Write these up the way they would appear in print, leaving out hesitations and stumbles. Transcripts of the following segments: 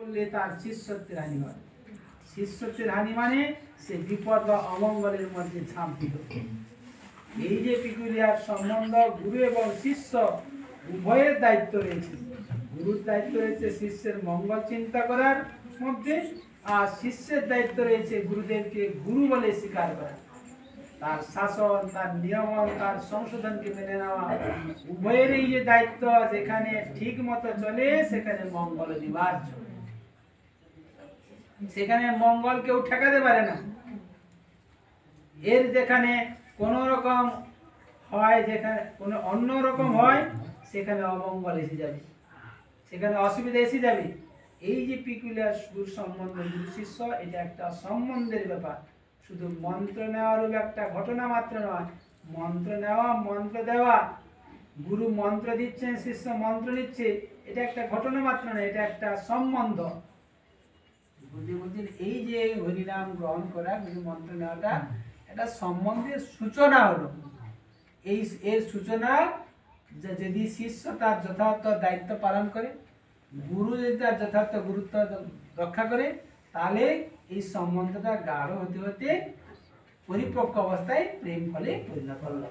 করলে তার শিষ্যত্বের হানি হয়। শিষ্যত্বের হানি মানে সে বিপদ বা অমঙ্গলের মধ্যে ঝাঁপ দিল। এই যে পিকুলিয়ার সম্বন্ধ, গুরু এবং শিষ্য উভয়ের দায়িত্ব রয়েছে। গুরুর দায়িত্ব রয়েছে শিষ্যের মঙ্গল চিন্তা করার মধ্যে, আর শিষ্যের দায়িত্ব রয়েছে গুরুদেবকে গুরু বলে স্বীকার করা, তার শাসন, তার নিয়মন, তার সংশোধনকে মেনে নেওয়া। উভয়ের এই যে দায়িত্ব, যেখানে ঠিক মতো চলে সেখানে মঙ্গল অনিবার্য। সেখানে মঙ্গল কেউ ঠেকাতে পারে না। এর যেখানে কোন রকম হয়, যেখানে কোনো অন্য রকম হয়, সেখানে অমঙ্গল এসে যাবে, সেখানে অসুবিধা এসে যাবে। এই যে পিকুলিয়ার গুরু সম্বন্ধ, গুরু শিষ্য, এটা একটা সম্বন্ধের ব্যাপার। শুধু মন্ত্র নেওয়ারও একটা ঘটনা মাত্র নয়। মন্ত্র নেওয়া, মন্ত্র দেওয়া, গুরু মন্ত্র দিচ্ছেন, শিষ্য মন্ত্র নিচ্ছে, এটা একটা ঘটনা মাত্র নয়, এটা একটা সম্বন্ধ। বলছেন এই যে হরিনাম গ্রহণ করা, গুরু মন্ত্র নেওয়াটা একটা সম্বন্ধের সূচনা হলো। এই এর সূচনা যদি শিষ্য তার যথার্থ দায়িত্ব পালন করে, গুরু যদি তার যথার্থ গুরুত্ব রক্ষা করে, তাহলে এই সম্বন্ধটা গাঢ় হতে হতে পরিপক্ক অবস্থায় প্রেম ফলে পরিণত হবে।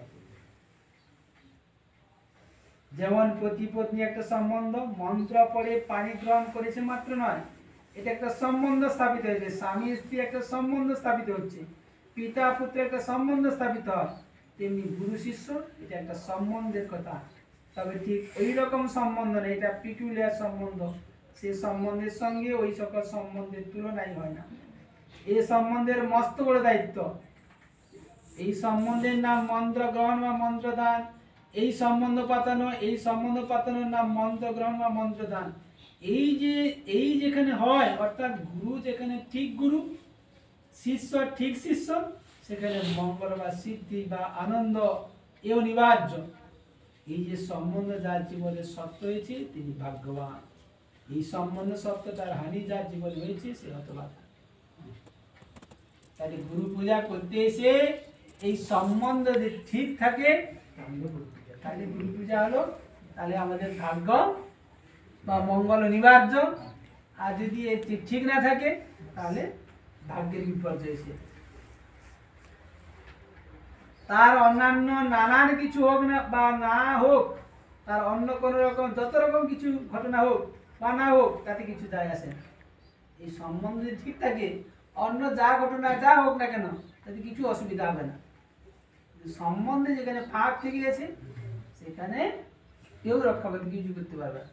যেমন পতি পত্নী একটা সম্বন্ধ, মন্ত্র পড়ে পানি গ্রহণ করেছে মাত্র নয়, এটা একটা সম্বন্ধ স্থাপিত হয়েছে। স্বামী স্ত্রী একটা সম্বন্ধ স্থাপিত হচ্ছে, পিতা পুত্র একটা সম্বন্ধ স্থাপিত হয়। তেমনি গুরু শিষ্য, এটা একটা সম্বন্ধের কথা। তবে ঠিক ওই রকম সম্বন্ধ নেই, এটা পিকুলিয়ার সম্বন্ধ। সেই সম্বন্ধের সঙ্গে ওই সকল সম্বন্ধের তুলনাই হয় না। এই সম্বন্ধের মস্ত বড় দায়িত্ব। এই সম্বন্ধের নাম মন্ত্র গ্রহণ বা মন্ত্রদান। এই সম্বন্ধ পাতানো, এই সম্বন্ধ পাতানোর নাম মন্ত্র গ্রহণ বা মন্ত্রদান। এই যেখানে হয়, অর্থাৎ গুরু যেখানে ঠিক গুরু, শিষ্য ঠিক শিষ্য, সেখানে মঙ্গল বা সিদ্ধি বা আনন্দ এ অনিবার্য। এই যে সম্বন্ধ যার জীবনে সত্য হয়েছে তিনি ভাগ্যবান। এই সম্বন্ধ সত্য তার হানি যার জীবনে হয়েছে সে হতভাগা। তাহলে গুরু পূজা করতে এসে এই সম্বন্ধ যদি ঠিক থাকে তাহলে গুরু পূজা হলো, তাহলে আমাদের ভাগ্য বা মঙ্গল অনিবার্য। আর যদি ঠিক না থাকে তাহলে ভাগ্যের বিপর্যয় এসে, তার অন্যান্য নানান কিছু হোক না বা না হোক, তার অন্য কোন রকম যত রকম কিছু ঘটনা হোক বা না হোক, তাতে কিছু যায় আসে না। এই সম্বন্ধ যদি ঠিক থাকে, অন্য যা ঘটনা যা হোক না কেন তাতে কিছু অসুবিধা হবে না। সম্বন্ধে যেখানে ফাঁক থেকে গেছে সেখানে কেউ রক্ষা করতে কিছু করতে পারবে না।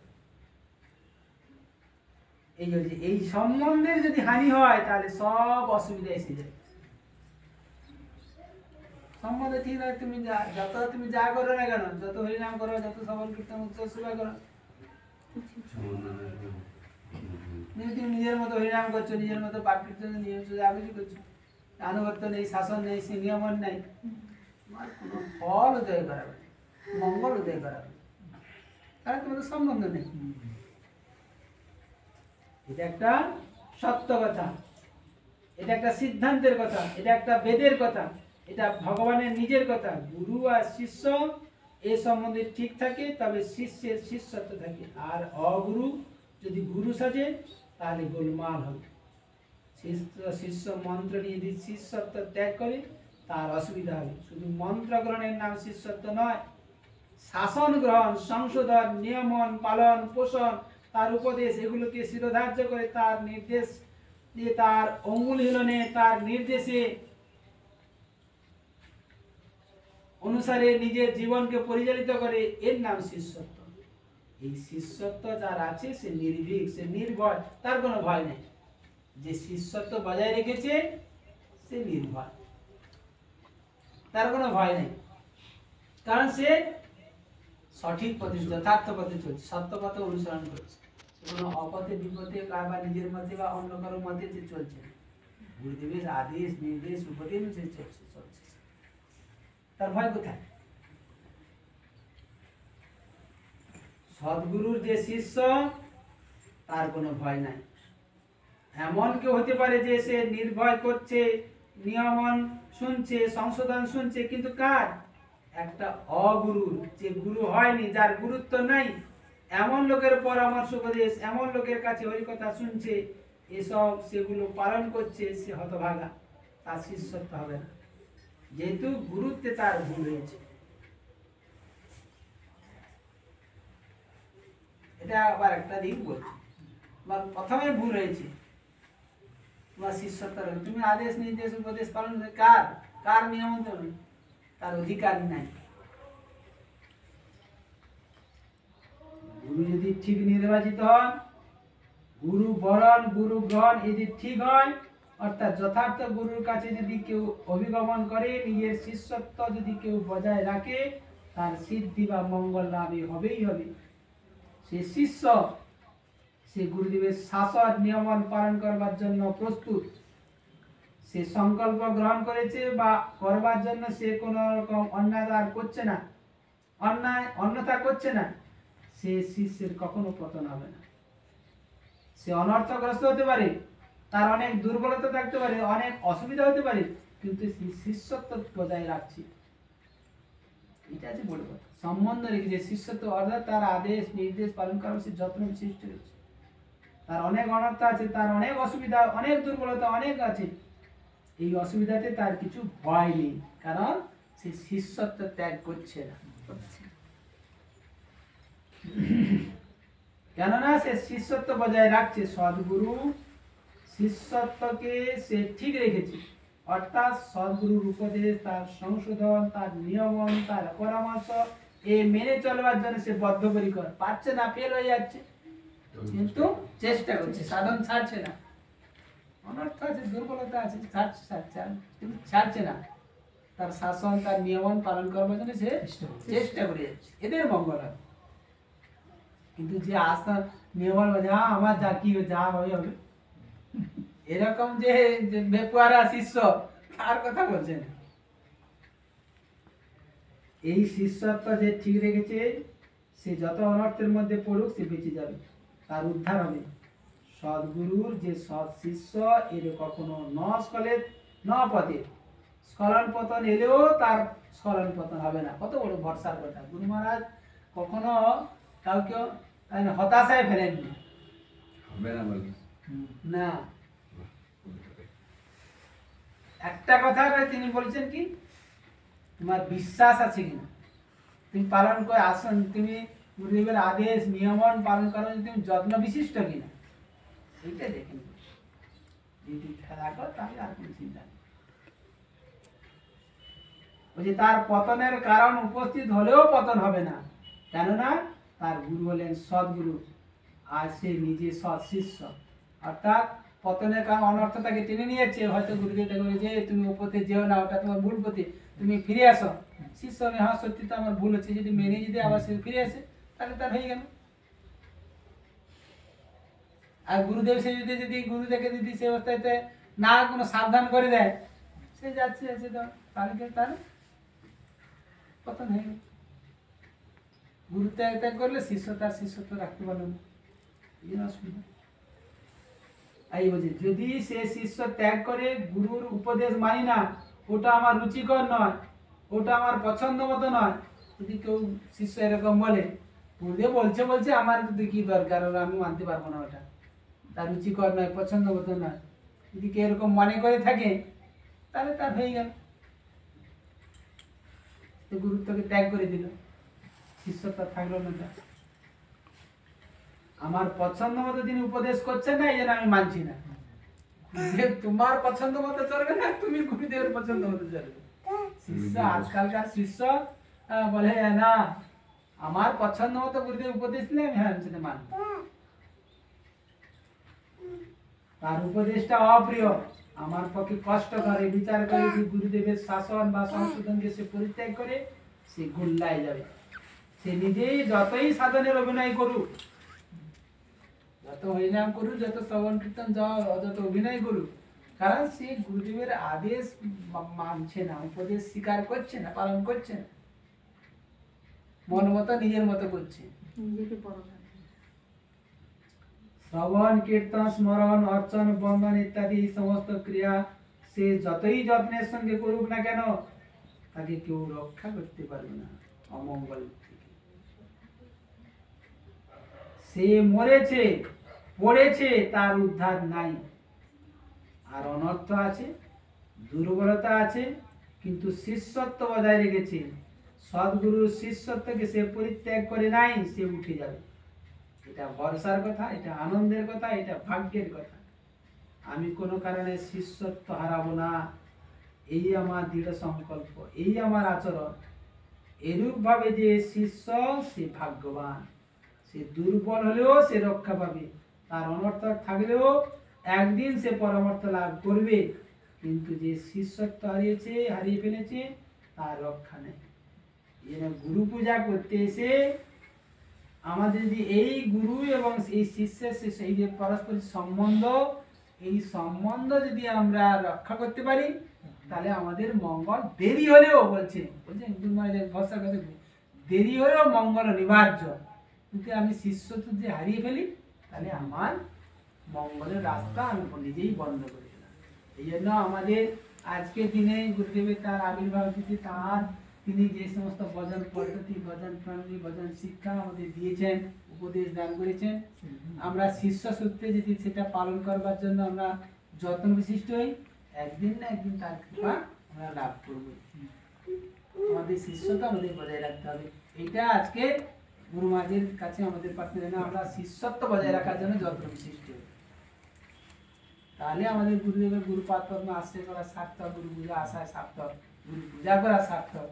এই যে এই সম্বন্ধের যদি হানি হয় তাহলে সব অসুবিধা এসে যায়। সম্বন্ধ ঠিক নয়, তুমি যা করো না কেন, যত হরিনাম করো, যত শ্রবণ কীর্তন উৎসব সেবা করো, তুমি নিজের মতো হরিনাম করছো, নিজের মতো পাঠ কীর্তন, নিজের মতো যা কিছু করছো, আনুগত্য নেই, শাসন নেই, সে নিয়মন নেই, তোমার কোনো ফল উদয় করাবে, মঙ্গল উদয় করাবে, কারণ তোমাদের সম্বন্ধ নেই। এটা একটা সত্য কথা, এটা একটা সিদ্ধান্তের কথা, এটা একটা বেদের কথা, এটা ভগবানের নিজের কথা। গুরু আর শিষ্য এ সম্বন্ধে ঠিক থাকে তবে শিষ্যের শিষ্যত্ব থাকে। আর অগুরু যদি গুরু সাজে তাহলে গোলমাল হবে। শিষ্য মন্ত্র নিয়ে যদি শিষ্যত্ব ত্যাগ করে তার অসুবিধা হবে। শুধু মন্ত্র গ্রহণের নাম শিষ্যত্ব নয়, শাসন গ্রহণ, সংশোধন, নিয়মন, পালন, পোষণ, তার উপদেশ, এগুলোকে শিরোধার্য করে তার নির্দেশ দিয়ে, তার অঙ্গুল হিলনে, তার নির্দেশে অনুসারে নিজের জীবনকে পরিচালিত করে, এর নাম শিষ্যত্ব। এই শিষ্যত্ব যার আছে সে নির্ভীক, সে নির্ভয়, তার কোনো ভয় নেই। যে শিষ্যত্ব বজায় রেখেছে সে নির্ভয়, তার কোনো ভয় নেই, কারণ সে সঠিক পথে, যথার্থ পথে চলছে, সত্য পথে অনুসরণ করছে। কোনো অপথে বিপথে বা নিজের মতে বা অন্য কারোর মতে যে চলছে, গুরুদেবের আদেশ নির্দেশ উপদেশ সে চলছে, তার ভয় কোথায়? সদ্গুরুর যে শিষ্য তার কোনো ভয় নাই। এমন কেউ হতে পারে যে সে নির্ভয় করছে, নিয়মন শুনছে, সংশোধন শুনছে, কিন্তু কার? একটা অগুরুর, যে গুরু হয়নি, যার গুরুত্ব নাই, এমন লোকের পরামর্শ উপদেশ, এমন লোকের কাছে হরিকথা শুনছে, এসব সেগুলো পালন করছে, সে হতভাগা, তার শিষ্যত্ব হবে না, যেহেতু গুরুত্বে তার ভুল হয়েছে। এটা আবার একটা দিক বলছি, বা প্রথমে ভুল হয়েছে, তোমার শিষ্যত্ব হবে। তুমি আদেশ নির্দেশ উপদেশ পালন কার কার নিয়ন্ত্রণ, তার অধিকার নাই। গুরু যদি ঠিক নির্বাচিত হন, গুরু বরণ গুরু গ্রহণ যদি ঠিক হয়, অর্থাৎ যথার্থ গুরুর কাছে যদি কেউ অভিগমন করে, নিজের শিষ্যত্ব যদি কেউ বজায় রাখে, তার সিদ্ধি বা মঙ্গল লাভই হবেই হবে। সে শিষ্য, সে গুরুদেবের শাসন নিয়মন পালন করবার জন্য প্রস্তুত, সে সংকল্প গ্রহণ করেছে বা করবার জন্য সে কোনো রকম অন্যাচার করছে না, অন্যথা করছে না, সে শিষ্যের কখনো পতন হবে না। সে অনর্থগ্রস্ত হতে পারে, তার অনেক দুর্বলতা থাকতে পারে, অনেক অসুবিধা হতে পারে, কিন্তু সে শিষ্যত্ব বজায় রাখছে। এটা আছে বড় কথা, সম্বন্ধ রেখেছে শিষ্যত্ব, অর্থাৎ তার আদেশ নির্দেশ পালন করার সে যত্ন বিশিষ্ট রয়েছে। তার অনেক অনর্থ আছে, তার অনেক অসুবিধা, অনেক দুর্বলতা অনেক আছে, এই অসুবিধাতে তার কিছু ভয় নেই, কারণ সে শিষ্যত্ব ত্যাগ করছে না। কেননা সে শিষ্যত্ব বজায় রাখছে। সদ্গুরু শিষ্যত্বকে সে ঠিক রেখেছে, অর্থাৎ সদ্গুরুর উপদেশ, তার সংশোধন, তার নিয়মন, তার পরামর্শ এ মেনে চলবার জন্য সে বদ্ধপরিকর। পারছে না, ফেল হয়ে যাচ্ছে, কিন্তু চেষ্টা করছে, সাধন ছাড়ছে না। অনর্থ আছে, দুর্বলতা আছে, কিন্তু ছাড়ছে না। তার শাসন, তার নিয়মন পালন করবার জন্য সে চেষ্টা করে যাচ্ছে, এদের মঙ্গল হবে। কিন্তু যে আস্থা নিয়মন আমার যা কি যা হবে হবে, এরকম যে বেপুয়ারা শিষ্য, তার কথা বলছেন। এই শিষ্যত্ব যে ঠিক রেখেছে, সে যত অনর্থের মধ্যে পড়ুক সে বেঁচে যাবে, তার উদ্ধার হবে। সদ্গুরুর যে সৎ শিষ্য, এর কখনো ন স্খলে ন পথে, স্খলন পতন এলেও তার স্খলন পতন হবে না। কত বড় ভরসার কথা! গুরু মহারাজ কখনো কাউকে হতাশায় ফেলেননি, না। একটা কথা তিনি বলছেন কি, তোমার বিশ্বাস আছে কিনা, তুমি পালন করে আসন, তুমি গুরুদেবের আদেশ নিয়মন পালন করার তুমি যত্ন বিশিষ্ট কিনা, এইটা দেখেন। যদি খেলা কর তাহলে আর কোনো চিন্তা নেই। বলছি তার পতনের কারণ উপস্থিত হলেও পতন হবে না, কেননা তার গুরু হলেন সদ্গুরু, আর সে নিজে সৎ শিষ্য। অর্থাৎ পতনের কারণ অনর্থতাকে টেনে নিয়েছে, হয়তো গুরুদেব বলেছে তুমি ও পথে যেও না, ওটা তোমার ভুল পথে, তুমি ফিরে আসো। শিষ্য হ্যাঁ সত্যি তো আমার ভুল হচ্ছে, যদি মেনে যদি আবার সে ফিরে আসে, তাহলে তার হয়ে গেল। আর গুরুদেব সে যদি গুরুদেবকে যদি সে অবস্থাতে না কোনো সাবধান করে দেয়, সে যাচ্ছে আছে, তাহলে তার পতন হয়ে গেল। গুরু ত্যাগ করলে শিষ্য তার শিষ্যত্ব রাখতে পারলো না, এই জন্য অসুবিধা। এই বলছি, যদি সে শিষ্য ত্যাগ করে, গুরুর উপদেশ মানি না, ওটা আমার রুচিকর নয়, ওটা আমার পছন্দ মতো নয়, যদি কেউ শিষ্য এরকম বলে, গুরুদেব বলছে বলছে আমার কি দরকার, ওরা আমি মানতে পারবো না, ওটা তার রুচিকর নয়, পছন্দ মতো নয়, যদি কেউ এরকম মনে করে থাকে, তাহলে তার হয়ে গেল, গুরুত্বকে ত্যাগ করে দিল, শিষ্যত্ব থাকলো না। আমার পছন্দ মতো তিনি উপদেশ করছেন না, এই জন্য আমি মানছি না। তোমার পছন্দ মতো চলবে না, তুমি গুরুদেবের পছন্দ মতো চলবে। শিষ্য, আজকালকার শিষ্য বলে না, আমার পছন্দ মতো গুরুদেব উপদেশ দিলে আমি হ্যাঁ সেটা মানব, তার উপদেশটা অপ্রিয়, আমার পক্ষে কষ্ট করে বিচার করে, গুরুদেবের শাসন বা সংশোধনকে সে পরিত্যাগ করে, সে গোল্লায় যাবে। সে নিজেই যতই সাধনের অভিনয় করুক, যত হরিনাম করুক, যত শ্রবণ কীর্তন যত অভিনয় করুক, কারণ সে গুরুদেবের আদেশ মানছে না, উপদেশ স্বীকার করছে না, পালন করছে না, মন মতো নিজের মতো করছে। শ্রবণ কীর্তন স্মরণ অর্চন বন্দন ইত্যাদি সমস্ত ক্রিয়া সে যতই যত্নের সঙ্গে করুক না কেন, তাকে কেউ রক্ষা করতে পারবে না অমঙ্গল থেকে। সে মরেছে, পড়েছে, তার উদ্ধার নাই। আর অনর্থ আছে, দুর্বলতা আছে, কিন্তু শিষ্যত্ব বজায় রেখেছে, সদ্গুরুর শিষ্যত্বকে সে পরিত্যাগ করে নাই, সে উঠে যাবে। এটা ভরসার কথা, এটা আনন্দের কথা, এটা ভাগ্যের কথা। আমি কোনো কারণে শিষ্যত্ব হারাবো না, এই আমার দৃঢ় সংকল্প, এই আমার আচরণ। এরূপ ভাবে যে শিষ্য সে ভাগ্যবান, সে দুর্বল হলেও সে রক্ষা পাবে, তার অনর্থ থাকলেও একদিন সে পরমার্থ লাভ করবে। কিন্তু যে শিষ্যত্ব হারিয়ে ফেলেছে, তার রক্ষা নেই। এই জন্য গুরু পূজা করতে এসে আমাদের যদি এই গুরু এবং এই শিষ্যের সেই যে পারস্পরিক সম্বন্ধ, এই সম্বন্ধ যদি আমরা রক্ষা করতে পারি, তাহলে আমাদের মঙ্গল দেরি হলেও বলছেন ভরসা কথা, দেরি হলেও মঙ্গল অনিবার্য। কিন্তু আমি শিষ্যত্ব যে হারিয়ে ফেলি, তাহলে আমার মঙ্গলের রাস্তা আমি নিজেই বন্ধ করে দিলাম। এই জন্য আমাদের আজকের দিনে গুরুদেবের তার আবির্ভাব তিথি, তিনি যে সমস্ত ভজন পদ্ধতি, ভজন প্রণালী, ভজন শিক্ষা আমাদের দিয়েছেন, উপদেশ দান করেছেন, আমরা শিষ্য সূত্রে যদি সেটা পালন করবার জন্য আমরা যত্ন বিশিষ্ট হই, একদিন না একদিন তার কৃপা আমরা লাভ করব। আমাদের শিষ্যতা আমাদের বজায় রাখতে হবে। এটা আজকে গুরু মহারাজের কাছে আমাদের প্রার্থনা, যেন আমরা শিষ্যত্ব বজায় রাখার জন্য যত্ন বিশিষ্ট হই। তাহলে আমাদের গুরুদেবের গুরুপাদ পদ্ম আশ্রয় করা সার্থক, গুরু পূজা আসায় সার্থক, গুরু পূজা করা সার্থক।